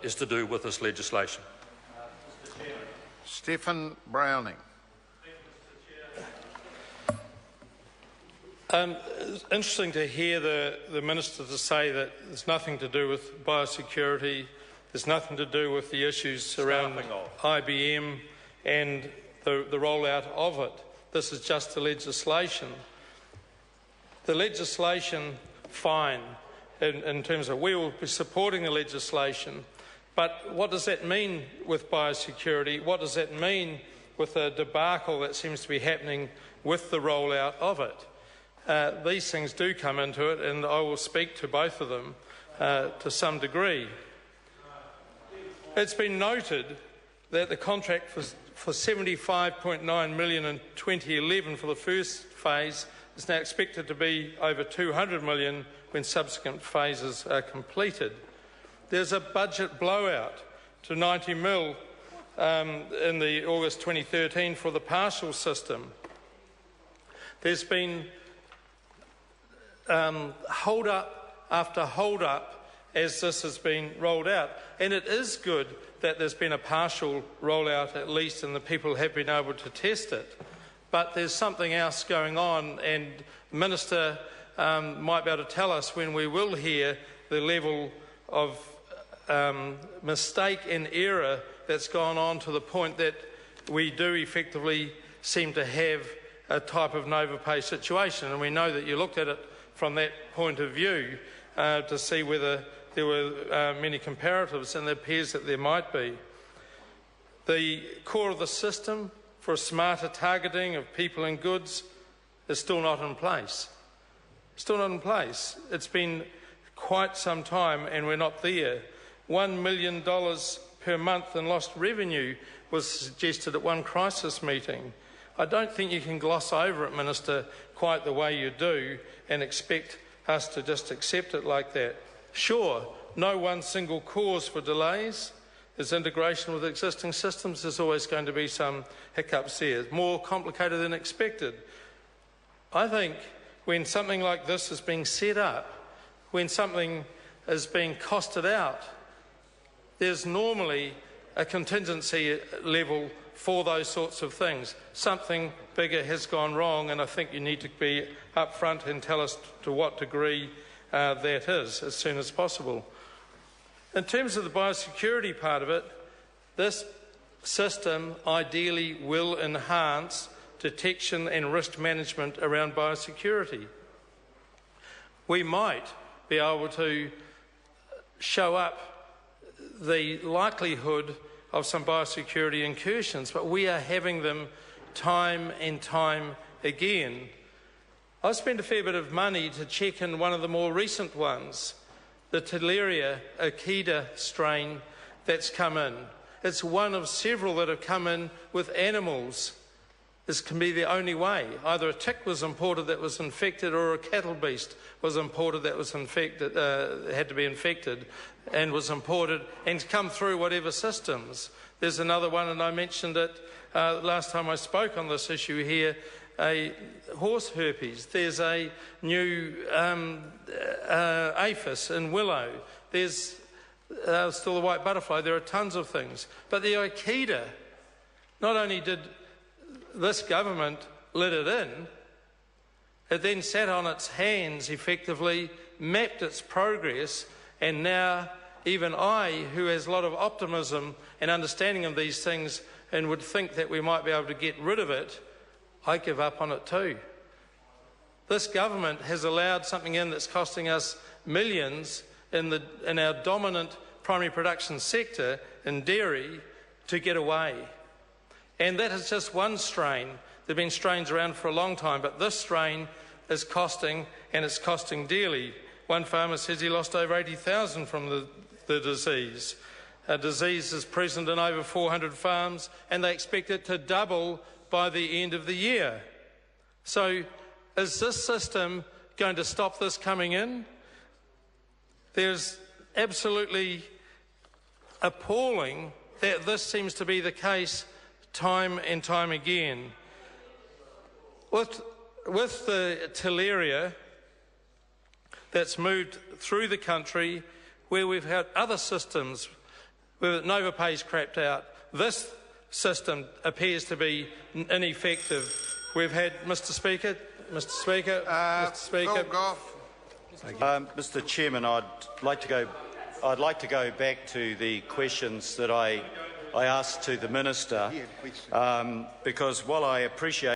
is to do with this legislation. Stephen Browning. It's interesting to hear the Minister to say that there's nothing to do with biosecurity, there's nothing to do with the issues around IBM and the rollout of it. This is just the legislation. The legislation, fine, in terms of we will be supporting the legislation, but what does that mean with biosecurity? What does that mean with the debacle that seems to be happening with the rollout of it? These things do come into it, and I will speak to both of them to some degree. It's been noted that the contract for $75.9 million in 2011 for the first phase is now expected to be over $200 million when subsequent phases are completed. There's a budget blowout to $90 million in the August 2013 for the partial system. There's been hold-up after hold-up as this has been rolled out. And it is good that there's been a partial rollout at least and the people have been able to test it. But there's something else going on, and the Minister might be able to tell us when we will hear the level of mistake and error that's gone on to the point that we do effectively seem to have a type of overpay situation. And we know that you looked at it from that point of view to see whether there were many comparatives, and it appears that there might be. The core of the system for a smarter targeting of people and goods is still not in place. Still not in place. It's been quite some time and we're not there. $1 million per month in lost revenue was suggested at one crisis meeting. I don't think you can gloss over it, Minister, quite the way you do and expect us to just accept it like that. Sure, no one single cause for delays. There's integration with existing systems. There's always going to be some hiccups there. It's more complicated than expected. I think when something like this is being set up, when something is being costed out, there's normally a contingency level for those sorts of things. Something bigger has gone wrong, and I think you need to be upfront and tell us to what degree that is as soon as possible. In terms of the biosecurity part of it, this system ideally will enhance detection and risk management around biosecurity. We might be able to show up the likelihood of some biosecurity incursions, but we are having them time and time again. I spent a fair bit of money to check in one of the more recent ones, the Tandem Akita strain that's come in. It's one of several that have come in with animals. This can be the only way. Either a tick was imported that was infected, or a cattle beast was imported that was infected, had to be infected and was imported and come through whatever systems. There's another one, and I mentioned it last time I spoke on this issue here, a horse herpes. There's a new aphis in Willow. There's still the white butterfly. There are tons of things. But the Akita, not only did this government let it in, it then sat on its hands effectively, mapped its progress, and now even I, who has a lot of optimism and understanding of these things and would think that we might be able to get rid of it, I give up on it too. This government has allowed something in that's costing us millions in our dominant primary production sector in dairy to get away. And that is just one strain. There have been strains around for a long time, but this strain is costing, and it's costing dearly. One farmer says he lost over 80,000 from the disease. A disease is present in over 400 farms, and they expect it to double by the end of the year. So is this system going to stop this coming in? There's absolutely appalling that this seems to be the case time and time again. With the Tandem that's moved through the country, where we've had other systems Nova Pay's crapped out. This system appears to be ineffective. We've had, Mr. Speaker. Mr. Chairman, I'd like to go back to the questions that I asked to the Minister, because while I appreciate